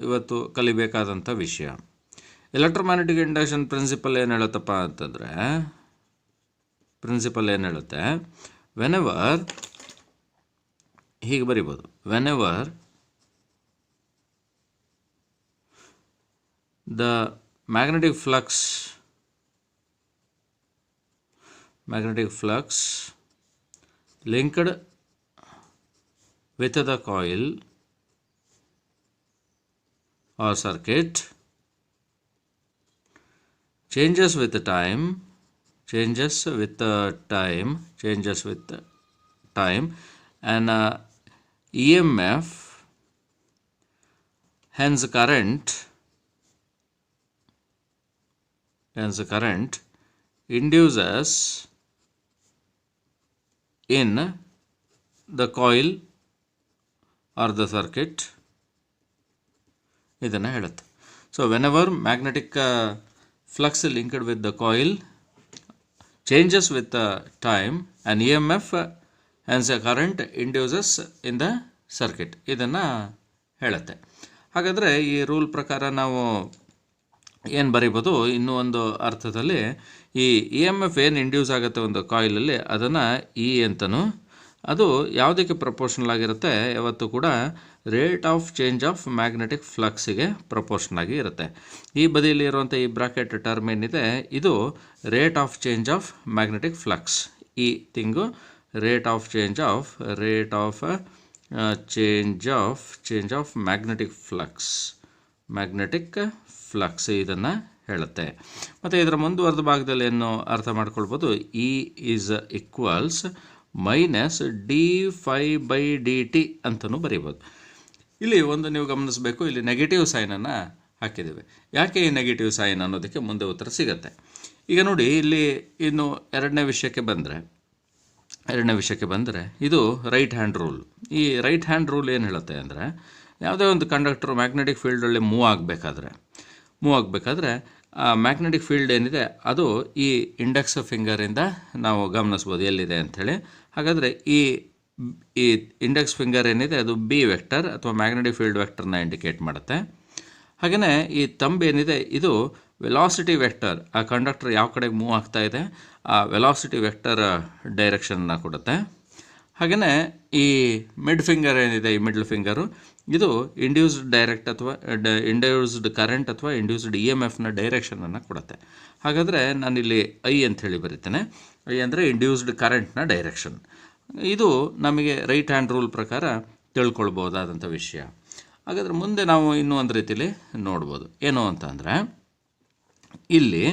ಇವತ್ತು ಕಲಿಬೇಕಾದಂಥ ವಿಷಯ. Electromagnetic induction principal ಏನು ಹೇಳುತ್ತಪ್ಪ ಅಂತಂದರೆ, ಪ್ರಿನ್ಸಿಪಲ್ ಏನು ಹೇಳುತ್ತೆ, ವೆನೆವರ್, ಹೀಗೆ ಬರಿಬೋದು, whenever the magnetic flux linked with the coil or circuit changes with time and EMF, hence current induces in the coil or the circuit, ಇದನ್ನು ಹೇಳುತ್ತೆ. So whenever magnetic flux linked with the coil changes with the time and EMF Hans A current induces in the circuit, ಇದನ್ನು ಹೇಳುತ್ತೆ. ಹಾಗಾದರೆ ಈ rule ಪ್ರಕಾರ ನಾವು ಏನು ಬರೀಬೋದು, ಇನ್ನೂ ಒಂದು ಅರ್ಥದಲ್ಲಿ ಈ EMF ಏನು ಇಂಡ್ಯೂಸ್ ಆಗುತ್ತೆ ಒಂದು ಕಾಯಿಲಲ್ಲಿ ಅದನ್ನು ಅಂತನೂ, ಅದು ಯಾವುದಕ್ಕೆ ಪ್ರಪೋರ್ಷನಲ್ ಆಗಿರುತ್ತೆ, ಯಾವತ್ತೂ ಕೂಡ rate of change of magnetic ಫ್ಲಕ್ಸಿಗೆ ಪ್ರಪೋರ್ಷನಲ್ ಆಗಿ ಇರುತ್ತೆ. ಈ ಬದಿಯಲ್ಲಿ ಇರುವಂಥ ಈ ಬ್ರಾಕೆಟ್ ಟರ್ಮ್ ಏನಿದೆ ಇದು rate of change of magnetic flux. ಈ thing rate of change of magnetic flux ಇದನ್ನು ಹೇಳುತ್ತೆ. ಮತ್ತು ಇದರ ಮುಂದುವರೆದ ಭಾಗದಲ್ಲಿ ಏನು ಅರ್ಥ ಮಾಡ್ಕೊಳ್ಬೋದು, E is equals minus dϕ/dt ಅಂತಲೂ ಬರೀಬೋದು. ಇಲ್ಲಿ ಒಂದು ನೀವು ಗಮನಿಸಬೇಕು, ಇಲ್ಲಿ ನೆಗೆಟಿವ್ ಸೈನನ್ನು ಹಾಕಿದ್ದೇವೆ. ಯಾಕೆ ಈ ನೆಗೆಟಿವ್ ಸೈನ್ ಅನ್ನೋದಕ್ಕೆ ಮುಂದೆ ಉತ್ತರ ಸಿಗುತ್ತೆ. ಈಗ ನೋಡಿ, ಇಲ್ಲಿ ಇನ್ನು ಎರಡನೇ ವಿಷಯಕ್ಕೆ ಬಂದರೆ ಇದು ರೈಟ್ ಹ್ಯಾಂಡ್ ರೂಲ್. ಈ ರೈಟ್ ಹ್ಯಾಂಡ್ ರೂಲ್ ಏನು ಹೇಳುತ್ತೆ ಅಂದರೆ, ಯಾವುದೇ ಒಂದು ಕಂಡಕ್ಟರ್ ಮ್ಯಾಗ್ನೆಟಿಕ್ ಫೀಲ್ಡಲ್ಲಿ ಮೂವ್ ಆಗಬೇಕಾದ್ರೆ ಮ್ಯಾಗ್ನೆಟಿಕ್ ಫೀಲ್ಡ್ ಏನಿದೆ ಅದು ಈ ಇಂಡೆಕ್ಸ್ ಫಿಂಗರಿಂದ ನಾವು ಗಮನಿಸ್ಬೋದು ಎಲ್ಲಿದೆ ಅಂಥೇಳಿ. ಹಾಗಾದರೆ ಈ ಇಂಡೆಕ್ಸ್ ಫಿಂಗರ್ ಏನಿದೆ ಅದು ಬಿ ವೆಕ್ಟರ್ ಅಥವಾ ಮ್ಯಾಗ್ನೆಟಿಕ್ ಫೀಲ್ಡ್ ವೆಕ್ಟರ್ನ ಇಂಡಿಕೇಟ್ ಮಾಡುತ್ತೆ. ಹಾಗೆಯೇ ಈ ತಂಬ್ ಏನಿದೆ ಇದು ವೆಲಾಸಿಟಿ ವೆಕ್ಟರ್, ಆ ಕಂಡಕ್ಟರ್ ಯಾವ ಕಡೆಗೆ ಮೂವ್ ಆಗ್ತಾ ಇದೆ ಆ ವೆಲಾಸಿಟಿ ವೆಕ್ಟರ್ ಡೈರೆಕ್ಷನ್ನ ಕೊಡುತ್ತೆ. ಹಾಗೆಯೇ ಈ ಮಿಡ್ ಫಿಂಗರ್ ಏನಿದೆ, ಈ ಮಿಡ್ಲ್ ಫಿಂಗರು ಇದು ಇಂಡ್ಯೂಸ್ಡ್ ಕರೆಂಟ್ ಅಥವಾ ಇಂಡ್ಯೂಸ್ಡ್ EMFನ ಡೈರೆಕ್ಷನನ್ನು ಕೊಡುತ್ತೆ. ಹಾಗಾದರೆ ನಾನಿಲ್ಲಿ ಐ ಅಂಥೇಳಿ ಬರೀತೇನೆ. ಐ ಅಂದರೆ ಇಂಡ್ಯೂಸ್ಡ್ ಕರೆಂಟ್ನ ಡೈರೆಕ್ಷನ್. ಇದು ನಮಗೆ ರೈಟ್ ಹ್ಯಾಂಡ್ ರೂಲ್ ಪ್ರಕಾರ ತಿಳ್ಕೊಳ್ಬೋದಾದಂಥ ವಿಷಯ. ಹಾಗಾದರೆ ಮುಂದೆ ನಾವು ಇನ್ನೂ ಒಂದು ರೀತಿಯಲ್ಲಿ ನೋಡ್ಬೋದು. ಏನು ಅಂತಂದರೆ, ಇಲ್ಲಿ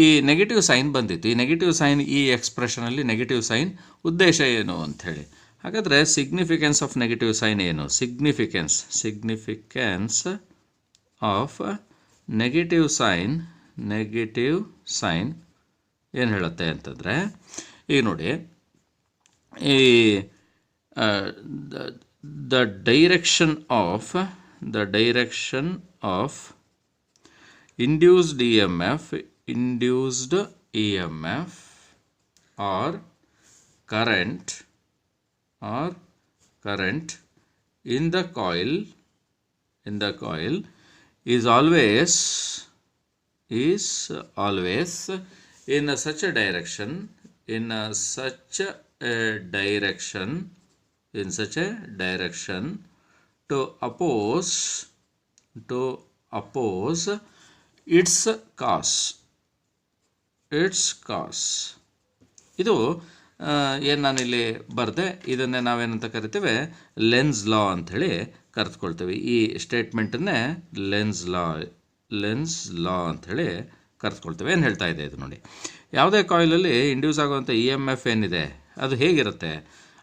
ಈ ನೆಗೆಟಿವ್ ಸೈನ್ ಬಂದಿತ್ತು. ಈ ನೆಗೆಟಿವ್ ಸೈನ್, ಈ ಎಕ್ಸ್ಪ್ರೆಷನಲ್ಲಿ ನೆಗೆಟಿವ್ ಸೈನ್ ಉದ್ದೇಶ ಏನು ಅಂಥೇಳಿ. ಹಾಗಾದರೆ ಸಿಗ್ನಿಫಿಕೆನ್ಸ್ ಆಫ್ ನೆಗೆಟಿವ್ ಸೈನ್ ಏನು? ಸಿಗ್ನಿಫಿಕೆನ್ಸ್ ಆಫ್ ನೆಗೆಟಿವ್ ಸೈನ್ ಏನು ಹೇಳುತ್ತೆ ಅಂತಂದರೆ, ಈಗ ನೋಡಿ, ಈ the direction of induced EMF or current in the coil is always in such a direction to oppose its cause. ಇದು ಏನು ನಾನಿಲ್ಲಿ ಬರೆದೆ, ಇದನ್ನೇ ನಾವೇನಂತ ಕರಿತೇವೆ, ಲೆನ್ಸ್ ಲಾ ಅಂಥೇಳಿ ಕರೆದುಕೊಳ್ತೇವೆ. ಈ ಸ್ಟೇಟ್ಮೆಂಟನ್ನೇ ಲೆನ್ಸ್ ಲಾ ಅಂಥೇಳಿ ಕರೆದುಕೊಳ್ತೇವೆ. ಏನು ಹೇಳ್ತಾ ಇದೆ ಇದು ನೋಡಿ, ಯಾವುದೇ ಕಾಯಿಲಲ್ಲಿ ಇಂಡ್ಯೂಸ್ ಆಗುವಂಥ EMF ಏನಿದೆ ಅದು ಹೇಗಿರುತ್ತೆ,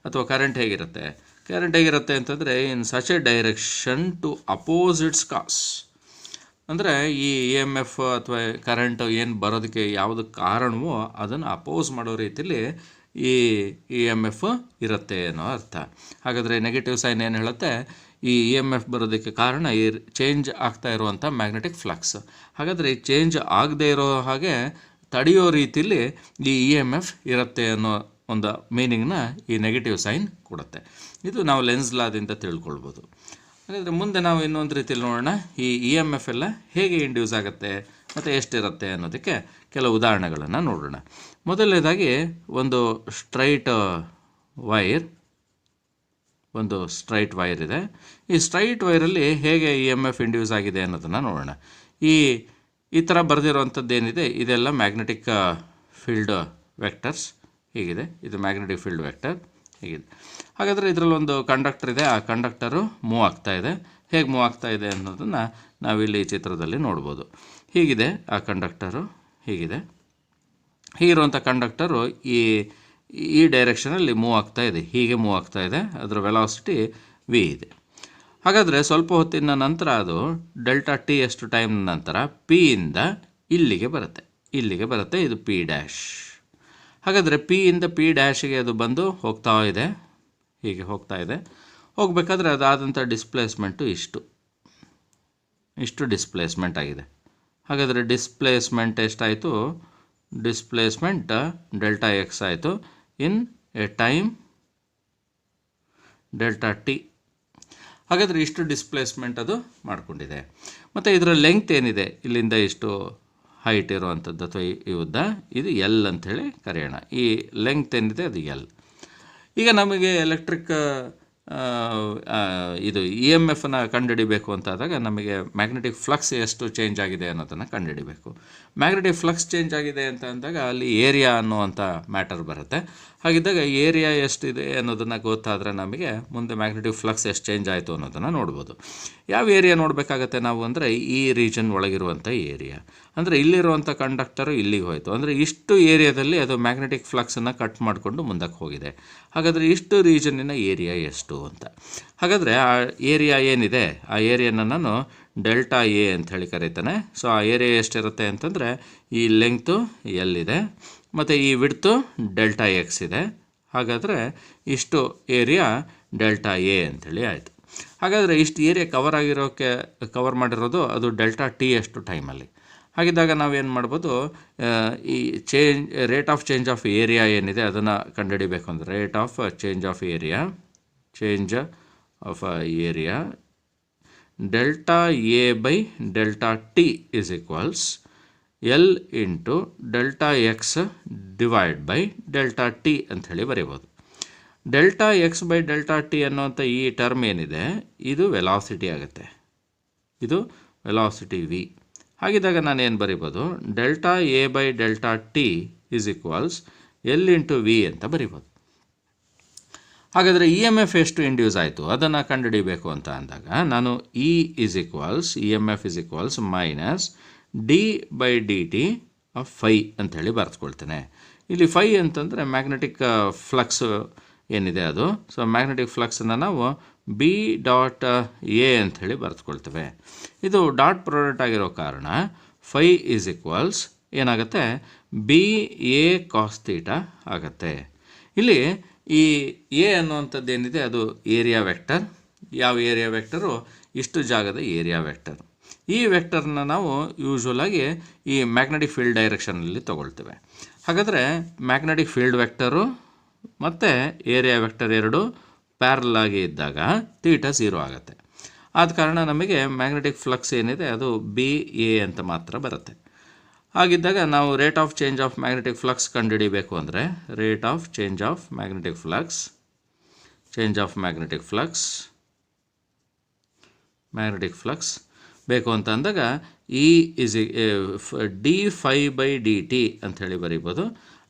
ಅಥವಾ ಕರೆಂಟ್ ಹೇಗಿರುತ್ತೆ ಅಂತಂದರೆ, in such a direction to oppose its cause. ಅಂದರೆ ಈ EMF ಅಥವಾ ಕರೆಂಟ್ ಏನು ಬರೋದಕ್ಕೆ ಯಾವುದು ಕಾರಣವೋ ಅದನ್ನು ಅಪೋಸ್ ಮಾಡೋ ರೀತಿಯಲ್ಲಿ ಈ EMF ಇರುತ್ತೆ ಅನ್ನೋ ಅರ್ಥ. ಹಾಗಾದರೆ ನೆಗೆಟಿವ್ ಸೈನ್ ಏನು ಹೇಳುತ್ತೆ, ಈ EMF ಬರೋದಕ್ಕೆ ಕಾರಣ ಈ ಚೇಂಜ್ ಆಗ್ತಾ ಇರುವಂಥ ಮ್ಯಾಗ್ನೆಟಿಕ್ ಫ್ಲಕ್ಸ್. ಹಾಗಾದರೆ ಈ ಚೇಂಜ್ ಆಗದೇ ಇರೋ ಹಾಗೆ ತಡೆಯೋ ರೀತಿಯಲ್ಲಿ ಈ EMF ಇರುತ್ತೆ ಅನ್ನೋ ಒಂದು ಮೀನಿಂಗ್ನ ಈ ನೆಗೆಟಿವ್ ಸೈನ್ ಕೊಡುತ್ತೆ. ಇದು ನಾವು ಲೆನ್ಸ್ ಲಾದಿಂದ ತಿಳ್ಕೊಳ್ಬೋದು. ಹಾಗಾದರೆ ಮುಂದೆ ನಾವು ಇನ್ನೊಂದು ರೀತಿಯಲ್ಲಿ ನೋಡೋಣ, ಈ ಇ ಎಮ್ ಎಫ್ ಎಲ್ಲ ಹೇಗೆ ಇಂಡ್ಯೂಸ್ ಆಗುತ್ತೆ ಮತ್ತು ಎಷ್ಟಿರುತ್ತೆ ಅನ್ನೋದಕ್ಕೆ ಕೆಲವು ಉದಾಹರಣೆಗಳನ್ನು ನೋಡೋಣ. ಮೊದಲನೇದಾಗಿ ಒಂದು ಸ್ಟ್ರೈಟ್ ವೈರ್ ಇದೆ. ಈ ಸ್ಟ್ರೈಟ್ ವೈರಲ್ಲಿ ಹೇಗೆ ಇ ಎಮ್ ಎಫ್ ಇಂಡ್ಯೂಸ್ ಆಗಿದೆ ಅನ್ನೋದನ್ನು ನೋಡೋಣ. ಈ ಥರ ಬರೆದಿರುವಂಥದ್ದು ಏನಿದೆ ಇದೆಲ್ಲ ಮ್ಯಾಗ್ನೆಟಿಕ್ ಫೀಲ್ಡ್ ವೆಕ್ಟರ್ಸ್. ಹೀಗಿದೆ, ಇದು ಮ್ಯಾಗ್ನೆಟಿಕ್ ಫೀಲ್ಡ್ ವೆಕ್ಟರ್ ಹೀಗಿದೆ. ಹಾಗಾದರೆ ಇದರಲ್ಲೊಂದು ಕಂಡಕ್ಟರ್ ಇದೆ, ಆ ಕಂಡಕ್ಟರು ಮೂವ್ ಆಗ್ತಾ ಇದೆ. ಹೇಗೆ ಮೂವ್ ಆಗ್ತಾ ಇದೆ ಅನ್ನೋದನ್ನು ನಾವಿಲ್ಲಿ ಈ ಚಿತ್ರದಲ್ಲಿ ನೋಡ್ಬೋದು. ಹೀಗಿದೆ ಆ ಕಂಡಕ್ಟರು, ಹೀಗಿದೆ. ಹೀಗಿರುವಂಥ ಕಂಡಕ್ಟರು ಈ ಡೈರೆಕ್ಷನಲ್ಲಿ ಮೂವ್ ಆಗ್ತಾ ಇದೆ, ಹೀಗೆ ಮೂವ್ ಆಗ್ತಾ ಇದೆ. ಅದರ ವೆಲಾಸಿಟಿ ವಿ ಇದೆ. ಹಾಗಾದರೆ ಸ್ವಲ್ಪ ಹೊತ್ತಿನ ನಂತರ ಅದು ಡೆಲ್ಟಾ ಟಿ ಎಷ್ಟು ಟೈಮ್ ನಂತರ ಪಿ ಇಂದ ಇಲ್ಲಿಗೆ ಬರುತ್ತೆ. ಇದು ಪಿ ಡ್ಯಾಶ್. ಹಾಗಾದರೆ ಪಿ ಇಂದ ಪಿ ಡ್ಯಾಶಿಗೆ ಅದು ಬಂದು ಹೋಗ್ತಾ ಇದೆ, ಹೀಗೆ ಹೋಗ್ತಾ ಇದೆ. ಹೋಗಬೇಕಾದ್ರೆ ಅದಾದಂಥ ಡಿಸ್ಪ್ಲೇಸ್ಮೆಂಟು ಇಷ್ಟು ಡಿಸ್ಪ್ಲೇಸ್ಮೆಂಟ್ ಆಗಿದೆ. ಹಾಗಾದರೆ ಡಿಸ್ಪ್ಲೇಸ್ಮೆಂಟ್ ಎಷ್ಟಾಯಿತು? ಡಿಸ್ಪ್ಲೇಸ್ಮೆಂಟ್ ಡೆಲ್ಟಾ ಎಕ್ಸ್ ಆಯಿತು in a time delta T. ಹಾಗಾದರೆ ಇಷ್ಟು ಡಿಸ್ಪ್ಲೇಸ್ಮೆಂಟ್ ಅದು ಮಾಡಿಕೊಂಡಿದೆ. ಮತ್ತು ಇದರ ಲೆಂಗ್ತ್ ಏನಿದೆ, ಇಲ್ಲಿಂದ ಇಷ್ಟು ಹೈಟ್ ಇರುವಂಥದ್ದು ಅಥವಾ ಈ ಉದ್ದ, ಇದು ಎಲ್ ಅಂಥೇಳಿ ಕರೆಯೋಣ. ಈ ಲೆಂಗ್ತ್ ಏನಿದೆ ಅದು ಎಲ್. ಈಗ ನಮಗೆ ಎಲೆಕ್ಟ್ರಿಕ್ ಇದು ಇ ಎಮ್ ಎಫ್ನ ಕಂಡುಹಿಡಿಬೇಕು ಅಂತಾದಾಗ ನಮಗೆ ಮ್ಯಾಗ್ನೆಟಿಕ್ ಫ್ಲಕ್ಸ್ ಎಷ್ಟು ಚೇಂಜ್ ಆಗಿದೆ ಅನ್ನೋದನ್ನು ಕಂಡುಹಿಡಿಬೇಕು. ಮ್ಯಾಗ್ನೆಟಿಕ್ ಫ್ಲಕ್ಸ್ ಚೇಂಜ್ ಆಗಿದೆ ಅಂತ ಅಂದಾಗ ಅಲ್ಲಿ ಏರಿಯಾ ಅನ್ನುವಂಥ ಮ್ಯಾಟರ್ ಬರುತ್ತೆ. ಹಾಗಿದ್ದಾಗ ಏರಿಯಾ ಎಷ್ಟಿದೆ ಅನ್ನೋದನ್ನು ಗೊತ್ತಾದರೆ ನಮಗೆ ಮುಂದೆ ಮ್ಯಾಗ್ನೆಟಿಕ್ ಫ್ಲಕ್ಸ್ ಎಷ್ಟು ಚೇಂಜ್ ಆಯಿತು ಅನ್ನೋದನ್ನು ನೋಡ್ಬೋದು. ಯಾವ ಏರಿಯಾ ನೋಡಬೇಕಾಗತ್ತೆ ನಾವು ಅಂದರೆ ಈ ರೀಜನ್ ಒಳಗಿರುವಂಥ ಏರಿಯಾ. ಅಂದರೆ ಇಲ್ಲಿರುವಂಥ ಕಂಡಕ್ಟರು ಇಲ್ಲಿಗೆ ಹೋಯಿತು ಅಂದರೆ ಇಷ್ಟು ಏರಿಯಾದಲ್ಲಿ ಅದು ಮ್ಯಾಗ್ನೆಟಿಕ್ ಫ್ಲಕ್ಸನ್ನು ಕಟ್ ಮಾಡಿಕೊಂಡು ಮುಂದಕ್ಕೆ ಹೋಗಿದೆ. ಹಾಗಾದರೆ ಇಷ್ಟು ರೀಜನ್ನಿನ ಏರಿಯಾ ಎಷ್ಟು ಅಂತ. ಹಾಗಾದರೆ ಆ ಏರಿಯಾ ಏನಿದೆ ಆ ಏರಿಯಾನ ನಾನು ಡೆಲ್ಟಾ ಎ ಅಂಥೇಳಿ ಕರೀತಾನೆ. ಸೊ ಆ ಏರಿಯಾ ಎಷ್ಟಿರುತ್ತೆ ಅಂತಂದರೆ ಈ ಲೆಂಗ್ತು ಎಲ್ಲಿದೆ ಮತ್ತು ಈ ವಿಡ್ತು ಡೆಲ್ಟಾ ಎಕ್ಸ್ ಇದೆ. ಹಾಗಾದರೆ ಇಷ್ಟು ಏರಿಯಾ ಡೆಲ್ಟಾ ಎ ಅಂಥೇಳಿ ಆಯಿತು. ಹಾಗಾದರೆ ಇಷ್ಟು ಏರಿಯಾ ಕವರ್ ಮಾಡಿರೋದು ಅದು ಡೆಲ್ಟಾ ಟಿ ಅಷ್ಟು ಟೈಮಲ್ಲಿ. ಹಾಗಿದ್ದಾಗ ನಾವೇನು ಮಾಡ್ಬೋದು, ಈ rate of change of area ಏನಿದೆ ಅದನ್ನು ಕಂಡುಹಿಡಿಬೇಕು ಅಂದರೆ rate of change of area delta A by delta T is equals L into delta x divide by delta T ಅಂಥೇಳಿ ಬರೀಬೋದು. Delta X by delta t ಅನ್ನುವಂಥ ಈ ಟರ್ಮ್ ಏನಿದೆ ಇದು ವೆಲಾಸಿಟಿ ಆಗುತ್ತೆ, ಇದು ವೆಲಾಸಿಟಿ ವಿ. ಹಾಗಿದ್ದಾಗ ನಾನೇನು ಬರಿಬೋದು, delta A by delta T is equals L into V ಅಂತ ಬರಿಬೋದು. ಹಾಗಾದರೆ ಇ ಎಮ್ ಎಫ್ ಎಷ್ಟು ಇಂಡ್ಯೂಸ್ ಆಯಿತು ಅದನ್ನು ಕಂಡುಹಿಡಿಬೇಕು ಅಂತ ಅಂದಾಗ ನಾನು E M F is equals minus D by D T of phi ಅಂಥೇಳಿ ಬರೆದುಕೊಳ್ತೇನೆ. ಇಲ್ಲಿ ಫೈ ಅಂತಂದರೆ ಮ್ಯಾಗ್ನೆಟಿಕ್ ಫ್ಲಕ್ಸ್ ಏನಿದೆ ಅದು. ಸೊ ಮ್ಯಾಗ್ನೆಟಿಕ್ ಫ್ಲಕ್ಸನ್ನು ನಾವು ಬಿ ಡಾಟ್ ಎ ಅಂಥೇಳಿ ಬರೆದುಕೊಳ್ತೇವೆ. ಇದು ಡಾಟ್ ಪ್ರಾಡಕ್ಟ್ ಆಗಿರೋ ಕಾರಣ ಫೈ ಇಸ್ ಈಕ್ವಲ್ಸ್ ಏನಾಗುತ್ತೆ, ಬಿ ಎ ಕಾಸ್ ಥೀಟಾ ಆಗುತ್ತೆ. ಇಲ್ಲಿ ಈ ಎ ಅನ್ನುವಂಥದ್ದು ಏನಿದೆ ಅದು ಏರಿಯಾ ವೆಕ್ಟರ್. ಯಾವ ಏರಿಯಾ ವೆಕ್ಟರು? ಇಷ್ಟು ಜಾಗದ ಏರಿಯಾ ವೆಕ್ಟರ್. ಈ ವೆಕ್ಟರ್ನ ನಾವು ಯೂಶ್ವಲಾಗಿ ಈ ಮ್ಯಾಗ್ನೆಟಿಕ್ ಫೀಲ್ಡ್ ಡೈರೆಕ್ಷನಲ್ಲಿ ತೊಗೊಳ್ತೇವೆ. ಹಾಗಾದರೆ ಮ್ಯಾಗ್ನೆಟಿಕ್ ಫೀಲ್ಡ್ ವೆಕ್ಟರು ಮತ್ತು ಏರಿಯಾ ವೆಕ್ಟರ್ ಎರಡು ಪ್ಯಾರಲ್ ಆಗಿ ಇದ್ದಾಗ ಥೀಟಾ 0 ಆಗುತ್ತೆ. ಆದ ಕಾರಣ ನಮಗೆ ಮ್ಯಾಗ್ನೆಟಿಕ್ ಫ್ಲಕ್ಸ್ ಏನಿದೆ ಅದು ಬಿ ಎ ಅಂತ ಮಾತ್ರ ಬರುತ್ತೆ. ಹಾಗಿದ್ದಾಗ ನಾವು rate of change of magnetic flux ಕಂಡುಹಿಡಿಬೇಕು ಅಂದರೆ rate of change of magnetic flux ಬೇಕು ಅಂತ ಅಂದಾಗ E is D phi by D T ಅಂಥೇಳಿ ಬರೀಬೋದು.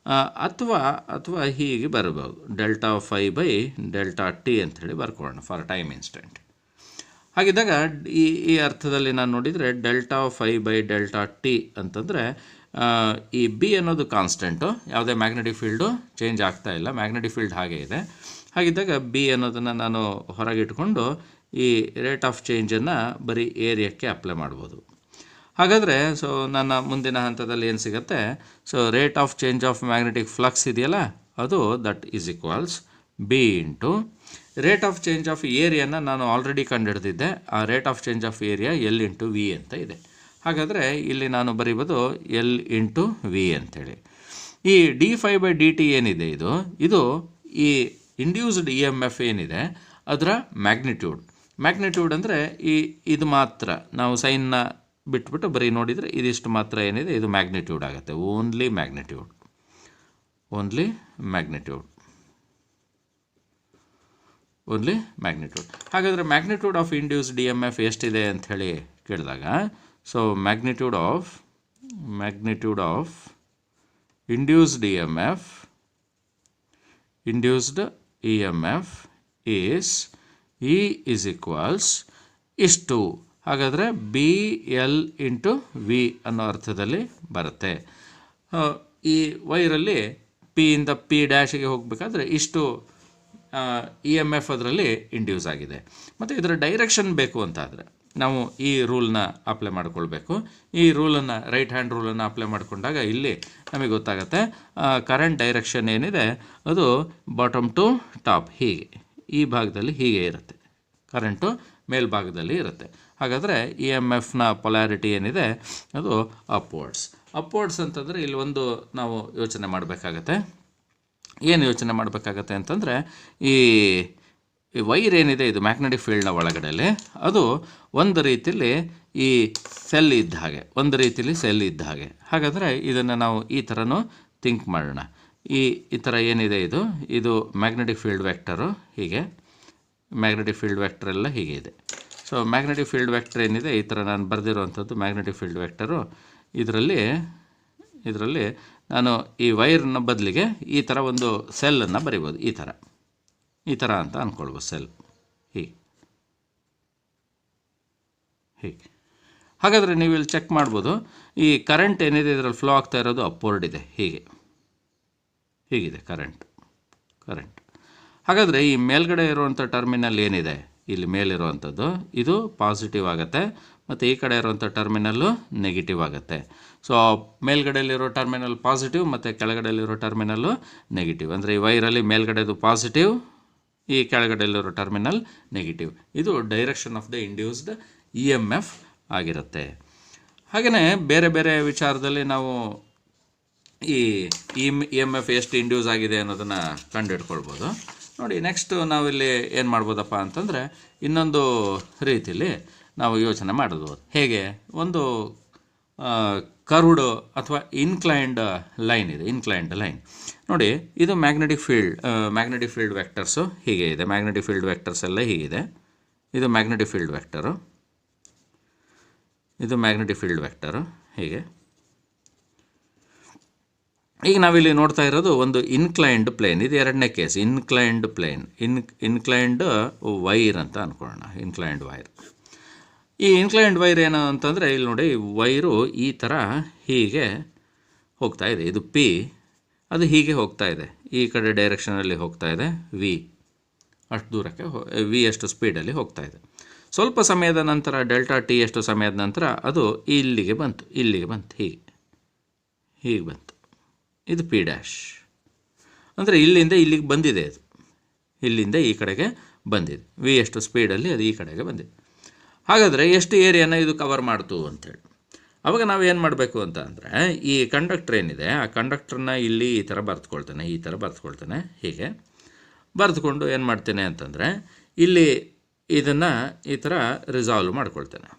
ಅಥವಾ ಹೀಗೆ ಬರಬಹುದು, delta phi by delta T ಅಂಥೇಳಿ ಬರ್ಕೊಳ್ಳೋಣ ಫಾರ್ ಟೈಮ್ ಇನ್ಸ್ಟೆಂಟ್. ಹಾಗಿದ್ದಾಗ ಈ ಅರ್ಥದಲ್ಲಿ ನಾನು ನೋಡಿದರೆ delta phi by delta T ಅಂತಂದರೆ ಈ ಬಿ ಅನ್ನೋದು ಕಾನ್ಸ್ಟೆಂಟು, ಯಾವುದೇ ಮ್ಯಾಗ್ನೆಟಿಕ್ ಫೀಲ್ಡು ಚೇಂಜ್ ಆಗ್ತಾ ಇಲ್ಲ, ಮ್ಯಾಗ್ನೆಟಿಕ್ ಫೀಲ್ಡ್ ಹಾಗೆ ಇದೆ. ಹಾಗಿದ್ದಾಗ ಬಿ ಅನ್ನೋದನ್ನು ನಾನು ಹೊರಗಿಟ್ಕೊಂಡು ಈ ರೇಟ್ ಆಫ್ ಚೇಂಜನ್ನು ಬರೀ ಏರಿಯಾಕ್ಕೆ ಅಪ್ಲೈ ಮಾಡ್ಬೋದು. ಹಾಗಾದರೆ ಸೊ ನನ್ನ ಮುಂದಿನ ಹಂತದಲ್ಲಿ ಏನು ಸಿಗುತ್ತೆ, so rate of change of magnetic flux ಇದೆಯಲ್ಲ ಅದು that is equals B into rate of change of ಏರಿಯಾನ ನಾನು ಆಲ್ರೆಡಿ ಕಂಡುಹಿಡಿದಿದ್ದೆ. ಆ rate of change of area L into V ಅಂತ ಇದೆ. ಹಾಗಾದರೆ ಇಲ್ಲಿ ನಾನು ಬರೀಬೋದು ಎಲ್ ಇಂಟು ವಿ ಅಂಥೇಳಿ. ಈ D phi by D T ಏನಿದೆ ಇದು ಈ ಇಂಡ್ಯೂಸ್ಡ್ ಇ ಎಮ್ ಎಫ್ ಏನಿದೆ ಅದರ ಮ್ಯಾಗ್ನಿಟ್ಯೂಡ್. ಮ್ಯಾಗ್ನಿಟ್ಯೂಡ್ ಅಂದರೆ ಇದು ಮಾತ್ರ ನಾವು ಸೈನ್ನ ಬಿಟ್ಬಿಟ್ಟು ಬರೀ ನೋಡಿದರೆ ಇದಿಷ್ಟು ಮಾತ್ರ ಏನಿದೆ ಇದು ಮ್ಯಾಗ್ನಿಟ್ಯೂಡ್ ಆಗುತ್ತೆ. Only magnitude. ಹಾಗಾದರೆ magnitude of induced E M F ಎಷ್ಟಿದೆ ಅಂತ ಹೇಳಿ ಕೇಳಿದಾಗ, so magnitude of induced EMF is E is equals ಇಷ್ಟು. ಹಾಗಾದರೆ BL ಇಂಟು ವಿ ಅನ್ನೋ ಅರ್ಥದಲ್ಲಿ ಬರುತ್ತೆ. ಈ ವೈರಲ್ಲಿ ಪಿ ಇಂದ ಪಿ ಡ್ಯಾಶಿಗೆ ಹೋಗಬೇಕಾದ್ರೆ ಇಷ್ಟು ಇ ಎಮ್ ಎಫ್ ಅದರಲ್ಲಿ ಇಂಡ್ಯೂಸ್ ಆಗಿದೆ. ಮತ್ತು ಇದರ ಡೈರೆಕ್ಷನ್ ಬೇಕು ಅಂತಾದರೆ ನಾವು ಈ ರೂಲ್ನ ಅಪ್ಲೈ ಮಾಡಿಕೊಳ್ಬೇಕು. ಈ ರೂಲನ್ನು ರೈಟ್ ಹ್ಯಾಂಡ್ ರೂಲನ್ನು ಅಪ್ಲೈ ಮಾಡಿಕೊಂಡಾಗ ಇಲ್ಲಿ ನಮಗೆ ಗೊತ್ತಾಗುತ್ತೆ ಕರೆಂಟ್ ಡೈರೆಕ್ಷನ್ ಏನಿದೆ ಅದು ಬಾಟಮ್ ಟು ಟಾಪ್ ಹೀಗೆ ಈ ಭಾಗದಲ್ಲಿ ಹೀಗೆ ಇರುತ್ತೆ. ಕರೆಂಟು ಮೇಲ್ಭಾಗದಲ್ಲಿ ಇರುತ್ತೆ. ಹಾಗಾದರೆ ಇ ಎಮ್ ಎಫ್ನ ಪೊಲ್ಯಾರಿಟಿ ಏನಿದೆ ಅದು ಅಪ್ವರ್ಡ್ಸ್ ಅಂತಂದರೆ ಇಲ್ಲಿ ಒಂದು ನಾವು ಯೋಚನೆ ಮಾಡಬೇಕಾಗತ್ತೆ. ಏನು ಯೋಚನೆ ಮಾಡಬೇಕಾಗತ್ತೆ ಅಂತಂದರೆ ಈ ವೈರ್ ಏನಿದೆ ಇದು ಮ್ಯಾಗ್ನೆಟಿಕ್ ಫೀಲ್ಡ್ನ ಒಳಗಡೆಯಲ್ಲಿ ಅದು ಒಂದು ರೀತಿಯಲ್ಲಿ ಈ ಸೆಲ್ ಇದ್ದ ಹಾಗೆ. ಹಾಗಾದರೆ ಇದನ್ನು ನಾವು ಈ ಥರನೂ ಥಿಂಕ್ ಮಾಡೋಣ. ಈ ಥರ ಏನಿದೆ ಇದು ಮ್ಯಾಗ್ನೆಟಿಕ್ ಫೀಲ್ಡ್ ವೆಕ್ಟರು ಹೀಗೆ, ಮ್ಯಾಗ್ನೆಟಿಕ್ ಫೀಲ್ಡ್ ವೆಕ್ಟರ್ ಎಲ್ಲ ಹೀಗೆ ಇದೆ. ಸೊ ಮ್ಯಾಗ್ನೆಟಿಕ್ ಫೀಲ್ಡ್ ವೆಕ್ಟರ್ ಏನಿದೆ ಈ ಥರ ನಾನು ಬರೆದಿರುವಂಥದ್ದು ಮ್ಯಾಗ್ನೆಟಿಕ್ ಫೀಲ್ಡ್ ವೆಕ್ಟರು. ಇದರಲ್ಲಿ ನಾನು ಈ ವೈರ್ನ ಬದಲಿಗೆ ಈ ಥರ ಒಂದು ಸೆಲ್ಲನ್ನು ಬರಿಬೋದು. ಈ ಥರ ಅಂತ ಅಂದ್ಕೊಳ್ಬೋದು. ಸೆಲ್ ಹೀಗೆ. ಹಾಗಾದರೆ ನೀವು ಇಲ್ಲಿ ಚೆಕ್ ಮಾಡ್ಬೋದು ಈ ಕರೆಂಟ್ ಏನಿದೆ ಇದರಲ್ಲಿ ಫ್ಲೋ ಆಗ್ತಾ ಇರೋದು ಅಪ್ವರ್ಡ್ ಇದೆ. ಹೀಗಿದೆ ಕರೆಂಟ್. ಹಾಗಾದರೆ ಈ ಮೇಲ್ಗಡೆ ಇರುವಂಥ ಟರ್ಮಿನಲ್ ಏನಿದೆ ಇಲ್ಲಿ ಮೇಲಿರುವಂಥದ್ದು ಇದು ಪಾಸಿಟಿವ್ ಆಗುತ್ತೆ ಮತ್ತು ಈ ಕಡೆ ಇರುವಂಥ ಟರ್ಮಿನಲ್ಲು ನೆಗೆಟಿವ್ ಆಗುತ್ತೆ. ಸೊ ಮೇಲ್ಗಡೆಯಲ್ಲಿರೋ ಟರ್ಮಿನಲ್ ಪಾಸಿಟಿವ್ ಮತ್ತು ಕೆಳಗಡೆಯಲ್ಲಿರೋ ಟರ್ಮಿನಲ್ಲು ನೆಗೆಟಿವ್. ಅಂದರೆ ಈ ವೈರಲ್ಲಿ ಮೇಲ್ಗಡೆದು ಪಾಸಿಟಿವ್, ಈ ಕೆಳಗಡೆಯಲ್ಲಿರೋ ಟರ್ಮಿನಲ್ ನೆಗೆಟಿವ್. ಇದು direction of the induced E M F ಆಗಿರುತ್ತೆ. ಹಾಗೆಯೇ ಬೇರೆ ಬೇರೆ ವಿಚಾರದಲ್ಲಿ ನಾವು ಈ ಇ ಎಮ್ ಎಫ್ ಎಷ್ಟು ಇಂಡ್ಯೂಸ್ ಆಗಿದೆ ಅನ್ನೋದನ್ನು ಕಂಡುಹಿಡ್ಕೊಳ್ಬೋದು. ನೋಡಿ, ನೆಕ್ಸ್ಟು ನಾವಿಲ್ಲಿ ಏನು ಮಾಡ್ಬೋದಪ್ಪ ಅಂತಂದರೆ ಇನ್ನೊಂದು ರೀತಿಯಲ್ಲಿ ನಾವು ಯೋಚನೆ ಮಾಡ್ಬೋದು. ಹೇಗೆ ಒಂದು ಕರ್ವ್ಡ್ ಅಥವಾ ಇನ್ಕ್ಲೈನ್ಡ್ ಲೈನ್ ಇದೆ. ನೋಡಿ, ಇದು ಮ್ಯಾಗ್ನೆಟಿಕ್ ಫೀಲ್ಡ್ ವೆಕ್ಟರ್ಸು ಹೀಗೆ ಇದೆ. ಮ್ಯಾಗ್ನೆಟಿಕ್ ಫೀಲ್ಡ್ ವೆಕ್ಟರ್ಸ್ ಎಲ್ಲ ಹೀಗಿದೆ. ಇದು ಮ್ಯಾಗ್ನೆಟಿಕ್ ಫೀಲ್ಡ್ ವೆಕ್ಟರು ಹೀಗೆ. ಈಗ ನಾವಿಲ್ಲಿ ನೋಡ್ತಾ ಇರೋದು ಒಂದು ಇನ್ಕ್ಲೈನ್ಡ್ ಪ್ಲೇನ್. ಇದು ಎರಡನೇ ಕೇಸ್. ಇನ್ಕ್ಲೈನ್ಡ್ ವೈರ್ ಅಂತ ಅಂದ್ಕೊಳ್ಳೋಣ. Inclined wire. ಈ ಇನ್ಕ್ಲೈನ್ಡ್ ವೈರ್ ಏನು ಅಂತಂದರೆ ಇಲ್ಲಿ ನೋಡಿ, ವೈರು ಈ ಥರ ಹೀಗೆ ಹೋಗ್ತಾ ಇದೆ. ಇದು ಪಿ, ಅದು ಹೀಗೆ ಹೋಗ್ತಾ ಇದೆ. ಈ ಕಡೆ ಡೈರೆಕ್ಷನಲ್ಲಿ ಹೋಗ್ತಾ ಇದೆ. ವಿ ಅಷ್ಟು ದೂರಕ್ಕೆ ವಿ ಅಷ್ಟು ಸ್ಪೀಡಲ್ಲಿ ಹೋಗ್ತಾ ಇದೆ. ಸ್ವಲ್ಪ ಸಮಯದ ನಂತರ ಡೆಲ್ಟಾ ಟಿ ಎಷ್ಟು ಸಮಯದ ನಂತರ ಅದು ಇಲ್ಲಿಗೆ ಬಂತು. ಹೀಗೆ ಬಂತು. ಇದು ಪಿ ಡ್ಯಾಶ್. ಅಂದರೆ ಇಲ್ಲಿಂದ ಇಲ್ಲಿಗೆ ಬಂದಿದೆ. ಅದು ಇಲ್ಲಿಂದ ಈ ಕಡೆಗೆ ಬಂದಿದೆ. ವಿ ಎಷ್ಟು ಸ್ಪೀಡಲ್ಲಿ ಅದು ಈ ಕಡೆಗೆ ಬಂದಿದೆ. ಹಾಗಾದರೆ ಎಷ್ಟು ಏರಿಯಾನ ಇದು ಕವರ್ ಮಾಡ್ತು ಅಂಥೇಳಿ ಆವಾಗ ನಾವು ಏನು ಮಾಡಬೇಕು ಅಂತ ಅಂದರೆ ಈ ಕಂಡಕ್ಟರ್ ಏನಿದೆ ಆ ಕಂಡಕ್ಟರ್ನ ಇಲ್ಲಿ ಈ ಥರ ಬರೆದುಕೊಳ್ತೇನೆ. ಹೀಗೆ ಬರೆದುಕೊಂಡು ಏನು ಮಾಡ್ತೇನೆ ಅಂತಂದರೆ ಇಲ್ಲಿ ಇದನ್ನು ಈ ಥರ ರಿಸಾಲ್ವ್ ಮಾಡ್ಕೊಳ್ತೇನೆ.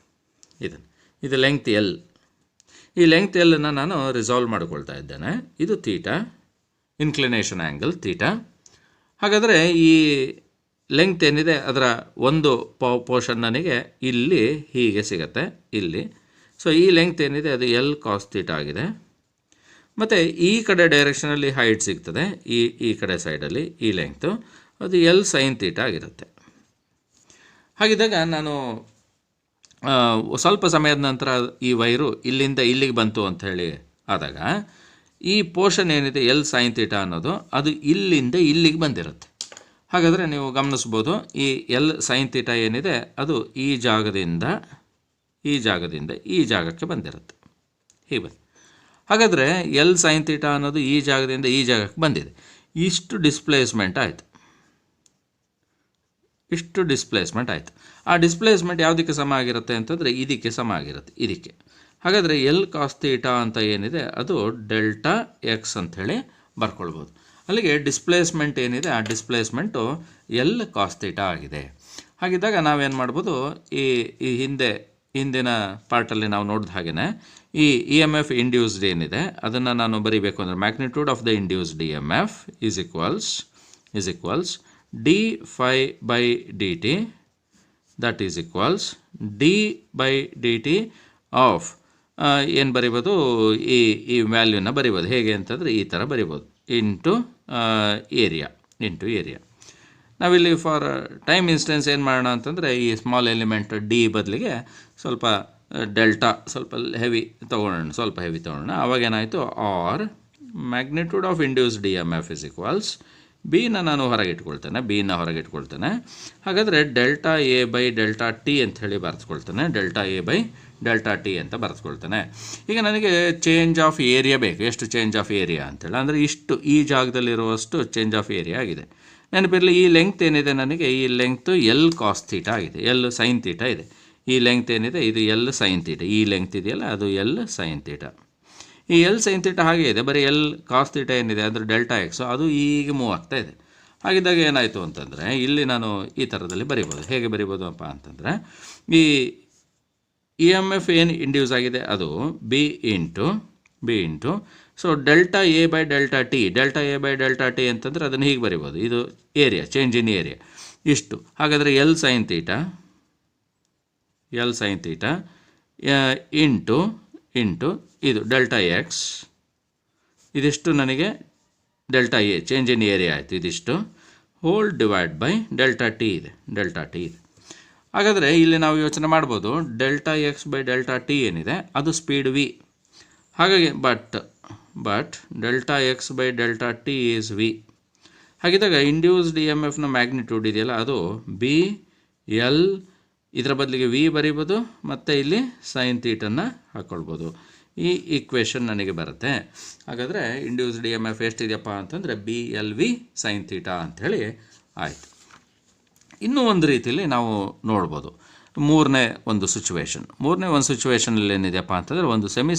ಇದು ಲೆಂಗ್ತ್ ಎಲ್. ಈ ಲೆಂಗ್ತ್ ಎಲ್ಲನ್ನು ನಾನು ರಿಸಾಲ್ವ್ ಮಾಡಿಕೊಳ್ತಾ ಇದ್ದೇನೆ. ಇದು ಥೀಟಾ, ಇನ್ಕ್ಲಿನೇಷನ್ ಆ್ಯಂಗಲ್ ಥೀಟಾ. ಹಾಗಾದರೆ ಈ ಲೆಂಗ್ತ್ ಏನಿದೆ ಅದರ ಒಂದು ಪೋರ್ಷನ್ ನನಗೆ ಇಲ್ಲಿ ಹೀಗೆ ಸಿಗುತ್ತೆ ಇಲ್ಲಿ. ಸೊ ಈ ಲೆಂಗ್ತ್ ಏನಿದೆ ಅದು ಎಲ್ ಕಾಸ್ ಥೀಟಾ ಆಗಿದೆ. ಮತ್ತು ಈ ಕಡೆ ಡೈರೆಕ್ಷನಲ್ಲಿ ಹೈಟ್ ಸಿಗ್ತದೆ. ಈ ಕಡೆ ಸೈಡಲ್ಲಿ ಈ ಲೆಂಗ್ತು ಅದು ಎಲ್ ಸೈನ್ ಥೀಟಾ ಆಗಿರುತ್ತೆ. ಹಾಗಿದ್ದಾಗ ನಾನು ಸ್ವಲ್ಪ ಸಮಯದ ನಂತರ ಈ ವೈರು ಇಲ್ಲಿಂದ ಇಲ್ಲಿಗೆ ಬಂತು ಅಂಥೇಳಿ ಆದಾಗ ಈ ಪೋರ್ಷನ್ ಏನಿದೆ ಎಲ್ ಸೈನ್ ಥೀಟಾ ಅನ್ನೋದು ಅದು ಇಲ್ಲಿಂದ ಇಲ್ಲಿಗೆ ಬಂದಿರುತ್ತೆ. ಹಾಗಾದರೆ ನೀವು ಗಮನಿಸ್ಬೋದು ಈ ಎಲ್ ಸೈನ್ ಥೀಟಾ ಏನಿದೆ ಅದು ಈ ಜಾಗದಿಂದ ಈ ಜಾಗಕ್ಕೆ ಬಂದಿರುತ್ತೆ. ಹೀಗೆ ಬಂದು ಹಾಗಾದರೆ ಎಲ್ ಸೈನ್ ಥೀಟಾ ಅನ್ನೋದು ಈ ಜಾಗದಿಂದ ಈ ಜಾಗಕ್ಕೆ ಬಂದಿದೆ. ಇಷ್ಟು ಡಿಸ್ಪ್ಲೇಸ್ಮೆಂಟ್ ಆಯಿತು. ಆ ಡಿಸ್ಪ್ಲೇಸ್ಮೆಂಟ್ ಯಾವುದಕ್ಕೆ ಸಮ ಆಗಿರುತ್ತೆ ಅಂತಂದರೆ ಇದಕ್ಕೆ ಸಮ ಆಗಿರುತ್ತೆ. ಇದಕ್ಕೆ. ಹಾಗಾದರೆ ಎಲ್ ಕಾಸ್ ಥೀಟಾ ಅಂತ ಏನಿದೆ ಅದು ಡೆಲ್ಟಾ ಎಕ್ಸ್ ಅಂಥೇಳಿ ಬರ್ಕೊಳ್ಬೋದು. ಅಲ್ಲಿಗೆ ಡಿಸ್ಪ್ಲೇಸ್ಮೆಂಟ್ ಏನಿದೆ ಆ ಡಿಸ್ಪ್ಲೇಸ್ಮೆಂಟು ಎಲ್ ಕಾಸ್ ಥೀಟಾ ಆಗಿದೆ. ಹಾಗಿದ್ದಾಗ ನಾವೇನು ಮಾಡ್ಬೋದು, ಈ ಹಿಂದಿನ ಪಾರ್ಟಲ್ಲಿ ನಾವು ನೋಡಿದ ಹಾಗೆಯೇ ಈ ಇ ಎಮ್ ಎಫ್ ಇಂಡ್ಯೂಸ್ಡ್ ಏನಿದೆ ಅದನ್ನು ನಾನು ಬರೀಬೇಕು ಅಂದರೆ magnitude of the induced E M F is equals D phi by D T, that is equals D by D T of ಏನು ಬರಿಬೋದು, ಈ ವ್ಯಾಲ್ಯೂನ ಬರಿಬೋದು. ಹೇಗೆ ಅಂತಂದರೆ ಈ ಥರ ಬರಿಬೋದು, ಇಂಟು ಏರಿಯಾ. ನಾವಿಲ್ಲಿ ಫಾರ್ ಟೈಮ್ ಇನ್ಸ್ಟೆನ್ಸ್ ಏನು ಮಾಡೋಣ ಅಂತಂದರೆ ಈ ಸ್ಮಾಲ್ ಎಲಿಮೆಂಟ್ ಡಿ ಬದಲಿಗೆ ಸ್ವಲ್ಪ ಡೆಲ್ಟಾ ಸ್ವಲ್ಪ ಹೆವಿ ತೊಗೊಳ್ಳೋಣ. ಅವಾಗೇನಾಯಿತು, or magnitude of induced E M F is equals ಬಿನ ನಾನು ಹೊರಗಿಟ್ಕೊಳ್ತೇನೆ. ಹಾಗಾದರೆ delta A by delta T ಅಂತ ಹೇಳಿ ಬರೆಸ್ಕೊಳ್ತೇನೆ. ಅಂತ ಬರೆಸ್ಕೊಳ್ತೇನೆ. ಈಗ ನನಗೆ ಚೇಂಜ್ ಆಫ್ ಏರಿಯಾ ಬೇಕು. ಎಷ್ಟು ಚೇಂಜ್ ಆಫ್ ಏರಿಯಾ ಅಂತೇಳಿ ಅಂದರೆ ಇಷ್ಟು ಈ ಜಾಗದಲ್ಲಿರುವಷ್ಟು ಚೇಂಜ್ ಆಫ್ ಏರಿಯಾ ಆಗಿದೆ. ನೆನಪಿರಲಿ, ಈ ಲೆಂಗ್ತ್ ಏನಿದೆ ನನಗೆ, ಈ ಲೆಂಗ್ತು ಎಲ್ ಕಾಸ್ ಥೀಟಾ ಆಗಿದೆ, ಎಲ್ ಸೈನ್ ಥೀಟಾ ಇದೆ. ಈ ಲೆಂಗ್ತ್ ಏನಿದೆ ಇದು ಎಲ್ ಸೈನ್ ಥೀಟಾ, ಈ ಲೆಂಗ್ತ್ ಇದೆಯಲ್ಲ ಅದು ಎಲ್ ಸೈನ್ ಥೀಟಾ. ಈ ಎಲ್ ಸೈನ್ ಥೀಟಾ ಹಾಗೆ ಇದೆ, ಬರೀ ಎಲ್ ಕಾಸ್ ಥೀಟಾ ಏನಿದೆ ಅಂದರೆ ಡೆಲ್ಟಾ ಎಕ್ಸು ಅದು ಈಗ ಮೂವ್ ಆಗ್ತಾ ಇದೆ. ಹಾಗಿದ್ದಾಗ ಏನಾಯಿತು ಅಂತಂದರೆ ಇಲ್ಲಿ ನಾನು ಈ ಥರದಲ್ಲಿ ಬರಿಬೋದು. ಹೇಗೆ ಬರಿಬೋದು ಅಪ್ಪ ಅಂತಂದರೆ, ಈ ಇ ಎಮ್ ಎಫ್ ಏನು ಇಂಡ್ಯೂಸ್ ಆಗಿದೆ ಅದು B into so delta A by delta T ಅಂತಂದರೆ ಅದನ್ನು ಹೀಗೆ ಬರಿಬೋದು. ಇದು ಏರಿಯಾ, ಚೇಂಜ್ ಇನ್ ಏರಿಯಾ ಇಷ್ಟು. ಹಾಗಾದರೆ ಎಲ್ ಸೈನ್ ಥೀಟಾ ಇಂಟು ಇದು ಡೆಲ್ಟಾ ಎಕ್ಸ್, ಇದಿಷ್ಟು ನನಗೆ delta A change in area ಆಯಿತು. ಇದಿಷ್ಟು whole divide by delta T ಇದೆ. ಹಾಗಾದರೆ ಇಲ್ಲಿ ನಾವು ಯೋಚನೆ ಮಾಡ್ಬೋದು, delta X by delta T ಏನಿದೆ ಅದು ಸ್ಪೀಡ್ ವಿ. ಹಾಗಾಗಿ but delta X by delta T is V. ಹಾಗಿದ್ದಾಗ ಇಂಡ್ಯೂಸ್ಡ್ ಇ ಎಮ್ ಎಫ್ನ ಮ್ಯಾಗ್ನಿಟ್ಯೂಡ್ ಇದೆಯಲ್ಲ ಅದು ಬಿ ಎಲ್, ಇದರ ಬದಲಿಗೆ ವಿ ಬರೀಬೋದು ಮತ್ತು ಇಲ್ಲಿ ಸೈನ್ ಥೀಟನ್ನು ಹಾಕ್ಕೊಳ್ಬೋದು. ಈ ಈಕ್ವೇಷನ್ ನನಗೆ ಬರುತ್ತೆ. ಹಾಗಾದರೆ ಇಂಡ್ಯೂಸ್ಡ್ ಇ ಎಮ್ ಎಫ್ ಎಷ್ಟಿದೆಯಪ್ಪ ಅಂತಂದರೆ B L V sine theta ಅಂಥೇಳಿ ಆಯಿತು. ಇನ್ನೂ ಒಂದು ರೀತಿಯಲ್ಲಿ ನಾವು ನೋಡ್ಬೋದು. ಮೂರನೇ ಒಂದು ಸಿಚುವೇಷನಲ್ಲಿ ಏನಿದೆಯಪ್ಪ ಅಂತಂದರೆ ಒಂದು ಸೆಮಿ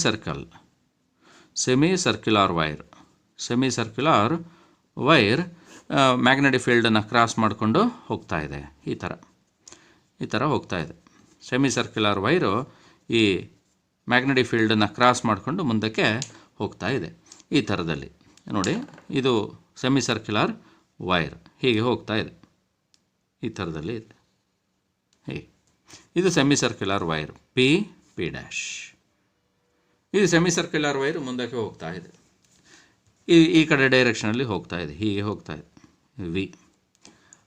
ಸರ್ಕ್ಯುಲಾರ್ ವೈರ್ ಮ್ಯಾಗ್ನೆಟಿಕ್ ಫೀಲ್ಡನ್ನು ಕ್ರಾಸ್ ಮಾಡಿಕೊಂಡು ಹೋಗ್ತಾ ಇದೆ. ಈ ಥರ ಹೋಗ್ತಾ ಇದೆ. ಸೆಮಿ ಸರ್ಕ್ಯುಲಾರ್ ವೈರು ಈ ಮ್ಯಾಗ್ನೆಟಿಕ್ ಫೀಲ್ಡನ್ನು ಕ್ರಾಸ್ ಮಾಡಿಕೊಂಡು ಮುಂದಕ್ಕೆ ಹೋಗ್ತಾ ಇದೆ. ಈ ಥರದಲ್ಲಿ ನೋಡಿ, ಇದು ಸೆಮಿ ಸರ್ಕ್ಯುಲಾರ್ ವೈರ್ ಹೀಗೆ ಹೋಗ್ತಾ ಇದೆ. ಈ ಥರದಲ್ಲಿ ಇದೆ. ಹೀಗೆ ಇದು semi circular wire P dash. ಇದು ಸೆಮಿ ಸರ್ಕ್ಯುಲಾರ್ ವೈರು ಮುಂದಕ್ಕೆ ಹೋಗ್ತಾ ಇದೆ. ಈ ಕಡೆ ಡೈರೆಕ್ಷನಲ್ಲಿ ಹೋಗ್ತಾ ಇದೆ, ಹೀಗೆ ಹೋಗ್ತಾ ಇದೆ ವಿ.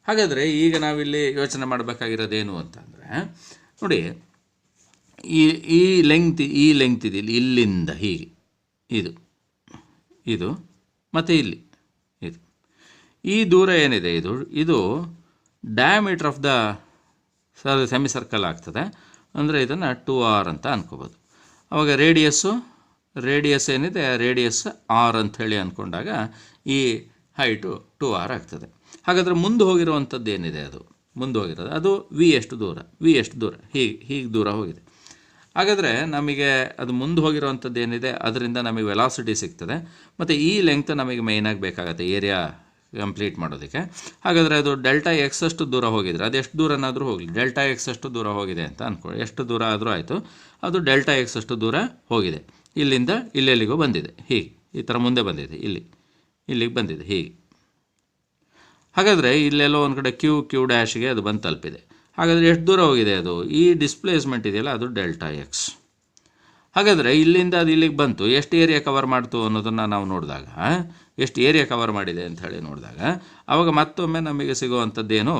ಹಾಗಾದರೆ ಈಗ ನಾವಿಲ್ಲಿ ಯೋಚನೆ ಮಾಡಬೇಕಾಗಿರೋದೇನು ಅಂತಂದರೆ ನೋಡಿ, ಈ ಲೆಂಗ್ತ್ ಇದೆ ಇಲ್ಲಿಂದ ಹೀಗೆ ಇದು ಮತ್ತು ಇಲ್ಲಿ ಇದು ಈ ದೂರ ಏನಿದೆ ಇದು diameter of the semi circle ಆಗ್ತದೆ. ಅಂದರೆ ಇದನ್ನು 2r ಅಂತ ಅನ್ಕೋಬೋದು. ಆವಾಗ ರೇಡಿಯಸ್ ಏನಿದೆ ರೇಡಿಯಸ್ ಆರ್ ಅಂಥೇಳಿ ಅಂದ್ಕೊಂಡಾಗ ಈ ಹೈಟು 2r ಆಗ್ತದೆ. ಹಾಗಾದರೆ ಮುಂದೆ ಹೋಗಿರುವಂಥದ್ದು ಏನಿದೆ ಅದು ವಿ ಎಷ್ಟು ದೂರ ಹೀಗೆ ದೂರ ಹೋಗಿದೆ. ಹಾಗಾದರೆ ನಮಗೆ ಅದು ಮುಂದೆ ಹೋಗಿರುವಂಥದ್ದು ಏನಿದೆ ಅದರಿಂದ ನಮಗೆ ವೆಲಾಸಿಟಿ ಸಿಗ್ತದೆ ಮತ್ತು ಈ ಲೆಂಗ್ತ್ ನಮಗೆ ಮೇಯ್ನಾಗಿ ಬೇಕಾಗುತ್ತೆ ಏರಿಯಾ ಕಂಪ್ಲೀಟ್ ಮಾಡೋದಕ್ಕೆ. ಹಾಗಾದರೆ ಅದು ಡೆಲ್ಟಾ ಎಕ್ಸ್ ಅಷ್ಟು ದೂರ ಹೋಗಿದ್ರೆ ಅದು ಎಷ್ಟು ದೂರನಾದರೂ ಹೋಗಲಿ, ಡೆಲ್ಟಾ ಎಕ್ಸ್ ಅಷ್ಟು ದೂರ ಹೋಗಿದೆ ಅಂತ ಅಂದ್ಕೊಳ್ಳಿ. ಎಷ್ಟು ದೂರ ಆದರೂ ಆಯಿತು, ಅದು ಡೆಲ್ಟಾ ಎಕ್ಸ್ ಅಷ್ಟು ದೂರ ಹೋಗಿದೆ. ಇಲ್ಲಿಂದ ಇಲ್ಲೆಲ್ಲಿಗೂ ಬಂದಿದೆ, ಹೀಗೆ ಈ ಥರ ಮುಂದೆ ಬಂದಿದೆ, ಇಲ್ಲಿಗೆ ಬಂದಿದೆ ಹೀಗೆ. ಹಾಗಾದರೆ ಇಲ್ಲೆಲ್ಲೋ ಒಂದು ಕಡೆ ಕ್ಯೂ ಡ್ಯಾಶ್ಗೆ ಅದು ಬಂದು ತಲುಪಿದೆ. ಹಾಗಾದರೆ ಎಷ್ಟು ದೂರ ಹೋಗಿದೆ ಅದು? ಈ ಡಿಸ್ಪ್ಲೇಸ್ಮೆಂಟ್ ಇದೆಯಲ್ಲ ಅದು ಡೆಲ್ಟಾ ಎಕ್ಸ್. ಹಾಗಾದರೆ ಇಲ್ಲಿಂದ ಅದು ಇಲ್ಲಿಗೆ ಬಂತು, ಎಷ್ಟು ಏರಿಯಾ ಕವರ್ ಮಾಡ್ತು ಅನ್ನೋದನ್ನು ನಾವು ನೋಡಿದಾಗ, ಎಷ್ಟು ಏರಿಯಾ ಕವರ್ ಮಾಡಿದೆ ಅಂತ ಹೇಳಿ ನೋಡಿದಾಗ ಆವಾಗ ಮತ್ತೊಮ್ಮೆ ನಮಗೆ ಸಿಗುವಂಥದ್ದೇನು,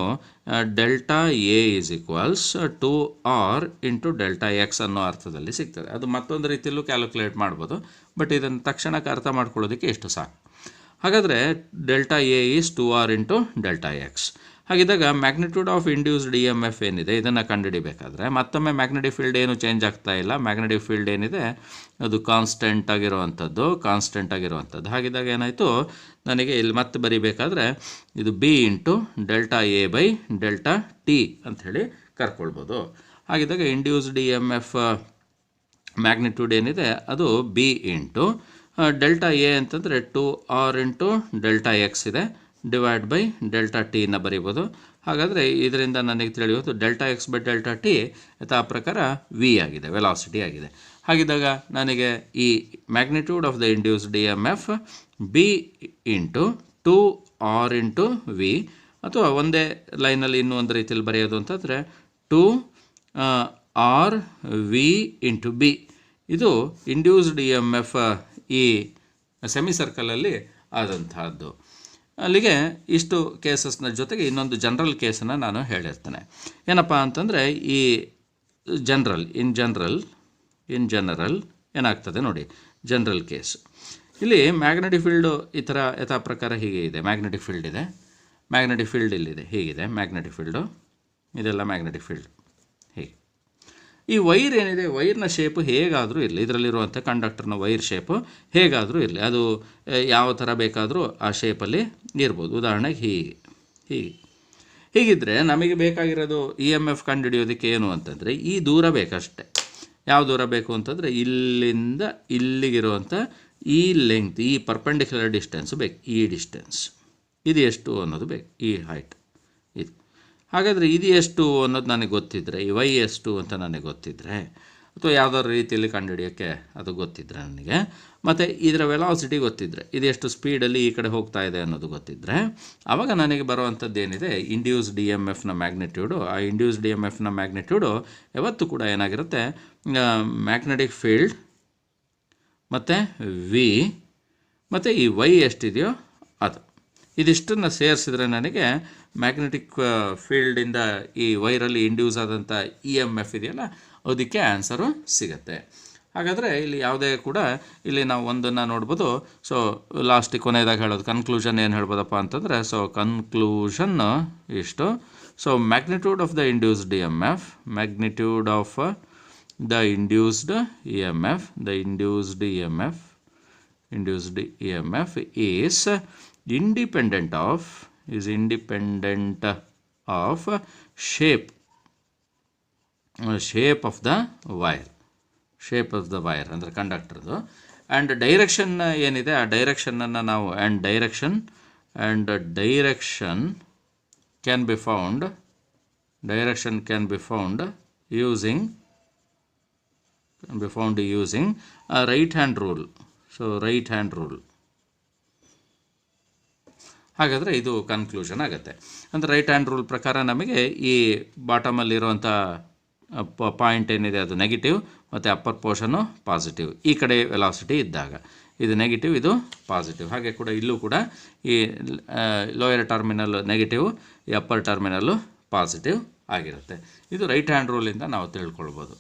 delta a is equals 2r into delta x ಅನ್ನೋ ಅರ್ಥದಲ್ಲಿ ಸಿಗ್ತದೆ. ಅದು ಮತ್ತೊಂದು ರೀತಿಯಲ್ಲೂ ಕ್ಯಾಲ್ಕುಲೇಟ್ ಮಾಡ್ಬೋದು, ಬಟ್ ಇದನ್ನು ತಕ್ಷಣಕ್ಕೆ ಅರ್ಥ ಮಾಡ್ಕೊಳ್ಳೋದಕ್ಕೆ ಎಷ್ಟು ಸಾಕು. ಹಾಗಾದರೆ delta a is 2r into delta x. ಹಾಗಿದ್ದಾಗ magnitude of induced E M F ಏನಿದೆ ಇದನ್ನು ಕಂಡುಹಿಡಿಬೇಕಾದ್ರೆ ಮತ್ತೊಮ್ಮೆ ಮ್ಯಾಗ್ನೆಟಿಕ್ ಫೀಲ್ಡ್ ಏನು ಚೇಂಜ್ ಆಗ್ತಾ ಇಲ್ಲ. ಮ್ಯಾಗ್ನೆಟಿಕ್ ಫೀಲ್ಡ್ ಏನಿದೆ ಅದು ಕಾನ್ಸ್ಟೆಂಟ್ ಆಗಿರುವಂಥದ್ದು. ಹಾಗಿದ್ದಾಗ ಏನಾಯಿತು, ನನಗೆ ಇಲ್ಲಿ ಮತ್ತೆ ಬರೀಬೇಕಾದ್ರೆ ಇದು B into delta A by delta T ಅಂಥೇಳಿ ಕರ್ಕೊಳ್ಬೋದು. ಹಾಗಿದ್ದಾಗ induced E M F magnitude ಏನಿದೆ ಅದು ಬಿ ಇಂಟು ಡೆಲ್ಟಾ ಎ ಅಂತಂದರೆ 2r ಇಂಟು ಡೆಲ್ಟಾ ಎಕ್ಸ್ ಇದೆ ಡಿವೈಡ್ ಬೈ ಡೆಲ್ಟಾ ಟಿನ ಬರೀಬೋದು. ಹಾಗಾದರೆ ಇದರಿಂದ ನನಗೆ ತಿಳಿಯೋದು delta X by delta T ಯಥಾ ಪ್ರಕಾರ ವಿ ಆಗಿದೆ, ವೆಲಾಸಿಟಿ ಆಗಿದೆ. ಹಾಗಿದ್ದಾಗ ನನಗೆ ಈ magnitude of the induced E M F B into 2r into V, ಅಥವಾ ಒಂದೇ ಲೈನಲ್ಲಿ ಇನ್ನೂ ಒಂದು ರೀತಿಯಲ್ಲಿ ಬರೆಯೋದು ಅಂತಂದರೆ 2r ವಿ ಇಂಟು ಬಿ. ಇದು ಇಂಡ್ಯೂಸ್ಡ್ ಇ ಎಮ್ ಎಫ್ ಈ ಸೆಮಿ ಸರ್ಕಲಲ್ಲಿ ಆದಂತಹದ್ದು. ಅಲ್ಲಿಗೆ ಇಷ್ಟು ಕೇಸಸ್ನ ಜೊತೆಗೆ ಇನ್ನೊಂದು ಜನರಲ್ ಕೇಸನ್ನು ನಾನು ಹೇಳಿರ್ತೇನೆ. ಏನಪ್ಪ ಅಂತಂದರೆ ಈ ಇನ್ ಜನರಲ್ ಏನಾಗ್ತದೆ ನೋಡಿ, ಜನರಲ್ ಕೇಸ್. ಇಲ್ಲಿ ಮ್ಯಾಗ್ನೆಟಿಕ್ ಫೀಲ್ಡು ಈ ಥರ ಯಥಾ ಪ್ರಕಾರ ಹೀಗೆ ಇದೆ. ಮ್ಯಾಗ್ನೆಟಿಕ್ ಫೀಲ್ಡ್ ಇದೆ, ಮ್ಯಾಗ್ನೆಟಿಕ್ ಫೀಲ್ಡ್ ಇಲ್ಲಿದೆ, ಹೀಗಿದೆ ಮ್ಯಾಗ್ನೆಟಿಕ್ ಫೀಲ್ಡು, ಇದೆಲ್ಲ ಮ್ಯಾಗ್ನೆಟಿಕ್ ಫೀಲ್ಡ್. ಹೀಗೆ ಈ ವೈರ್ ಏನಿದೆ, ವೈರ್ನ ಶೇಪು ಹೇಗಾದರೂ ಇರಲಿ, ಇದರಲ್ಲಿರುವಂಥ ಕಂಡಕ್ಟರ್ನ ವೈರ್ ಶೇಪು ಹೇಗಾದರೂ ಇರಲಿ, ಅದು ಯಾವ ಥರ ಬೇಕಾದರೂ ಆ ಶೇಪಲ್ಲಿ ಇರ್ಬೋದು. ಉದಾಹರಣೆಗೆ ಹೀಗಿದ್ದರೆ ನಮಗೆ ಬೇಕಾಗಿರೋದು ಇ ಎಮ್ ಎಫ್ ಕಂಡುಹಿಡಿಯೋದಕ್ಕೆ ಏನು ಅಂತಂದರೆ ಈ ದೂರ ಬೇಕಷ್ಟೆ. ಯಾವ ದೂರ ಬೇಕು ಅಂತಂದರೆ ಇಲ್ಲಿಂದ ಇಲ್ಲಿಗಿರುವಂಥ ಈ ಲೆಂಗ್ತ್, ಈ ಪರ್ಪೆಂಡಿಕ್ಯುಲರ್ ಡಿಸ್ಟೆನ್ಸ್ ಬೇಕು, ಈ ಡಿಸ್ಟೆನ್ಸ್ ಇದು ಎಷ್ಟು ಅನ್ನೋದು ಬೇಕು, ಈ ಹೈಟ್ ಇದು. ಹಾಗಾದರೆ ಇದು ಎಷ್ಟು ಅನ್ನೋದು ನನಗೆ ಗೊತ್ತಿದ್ದರೆ, ಈ ವೈ ಎಷ್ಟು ಅಂತ ನನಗೆ ಗೊತ್ತಿದ್ದರೆ, ಅಥವಾ ಯಾವುದಾದ್ರು ರೀತಿಯಲ್ಲಿ ಕಂಡುಹಿಡಿಯೋಕ್ಕೆ ಅದು ಗೊತ್ತಿದ್ದರೆ ನನಗೆ, ಮತ್ತು ಇದರ ವೆಲಾಸಿಟಿ ಗೊತ್ತಿದ್ದರೆ, ಇದು ಎಷ್ಟು ಸ್ಪೀಡಲ್ಲಿ ಈ ಕಡೆ ಹೋಗ್ತಾ ಇದೆ ಅನ್ನೋದು ಗೊತ್ತಿದ್ದರೆ, ಆವಾಗ ನನಗೆ ಬರುವಂಥದ್ದು ಏನಿದೆ ಇಂಡ್ಯೂಸ್ಡ್ ಇ ಎಮ್ ಎಫ್ನ ಮ್ಯಾಗ್ನಿಟ್ಯೂಡು. ಆ ಇಂಡ್ಯೂಸ್ಡ್ ಇ ಎಮ್ ಎಫ್ನ ಮ್ಯಾಗ್ನಿಟ್ಯೂಡು ಯಾವತ್ತೂ ಕೂಡ ಏನಾಗಿರುತ್ತೆ, ಮ್ಯಾಗ್ನೆಟಿಕ್ ಫೀಲ್ಡ್ ಮತ್ತು ವಿ ಮತ್ತು ಈ ವೈ ಎಷ್ಟಿದೆಯೋ ಅದು, ಇದಿಷ್ಟನ್ನು ಸೇರಿಸಿದ್ರೆ ನನಗೆ ಮ್ಯಾಗ್ನೆಟಿಕ್ ಫೀಲ್ಡಿಂದ ಈ ವೈರಲ್ಲಿ ಇಂಡ್ಯೂಸ್ ಆದಂಥ ಇ ಎಮ್ ಎಫ್ ಇದೆಯಲ್ಲ, ಅದಕ್ಕೆ ಆನ್ಸರು ಸಿಗುತ್ತೆ. ಹಾಗಾದರೆ ಇಲ್ಲಿ ಯಾವುದೇ ಕೂಡ ಇಲ್ಲಿ ನಾವು ಒಂದನ್ನು ನೋಡ್ಬೋದು. ಸೊ ಲಾಸ್ಟಿಗೆ ಕೊನೆಯದಾಗಿ ಹೇಳೋದು ಕನ್ಕ್ಲೂಷನ್ ಏನು ಹೇಳ್ಬೋದಪ್ಪ ಅಂತಂದರೆ, ಸೊ ಕನ್ಕ್ಲೂಷನ್ ಇಷ್ಟು. So magnitude of the induced E M F, magnitude of the induced E M F, induced EMF is independent of shape of the wire ಅಂದರೆ ಕಂಡಕ್ಟರ್ದು. ಆ್ಯಂಡ್ ಡೈರೆಕ್ಷನ್ ಏನಿದೆ ಆ ಡೈರೆಕ್ಷನನ್ನು ನಾವು direction can be found using a right hand rule. So right hand rule. ಹಾಗಾದರೆ ಇದು conclusion ಆಗುತ್ತೆ. ಅಂದರೆ right hand rule ಪ್ರಕಾರ ನಮಗೆ ಈ ಬಾಟಮಲ್ಲಿರುವಂಥ ಪಾಯಿಂಟ್ ಏನಿದೆ ಅದು ನೆಗೆಟಿವ್ ಮತ್ತು ಅಪ್ಪರ್ ಪೋರ್ಷನ್ನು ಪಾಸಿಟಿವ್. ಈ ಕಡೆ ವೆಲಾಸಿಟಿ ಇದ್ದಾಗ ಇದು ನೆಗೆಟಿವ್, ಇದು ಪಾಸಿಟಿವ್. ಹಾಗೆ ಕೂಡ ಇಲ್ಲೂ ಕೂಡ ಈ ಲೋಯರ್ ಟರ್ಮಿನಲ್ ನೆಗೆಟಿವ್, ಈ ಅಪ್ಪರ್ ಟರ್ಮಿನಲ್ಲು ಪಾಸಿಟಿವ್ ಆಗಿರುತ್ತೆ. ಇದು ರೈಟ್ ಹ್ಯಾಂಡ್ ರೂಲಿಂದ ನಾವು ತಿಳ್ಕೊಳ್ಬೋದು.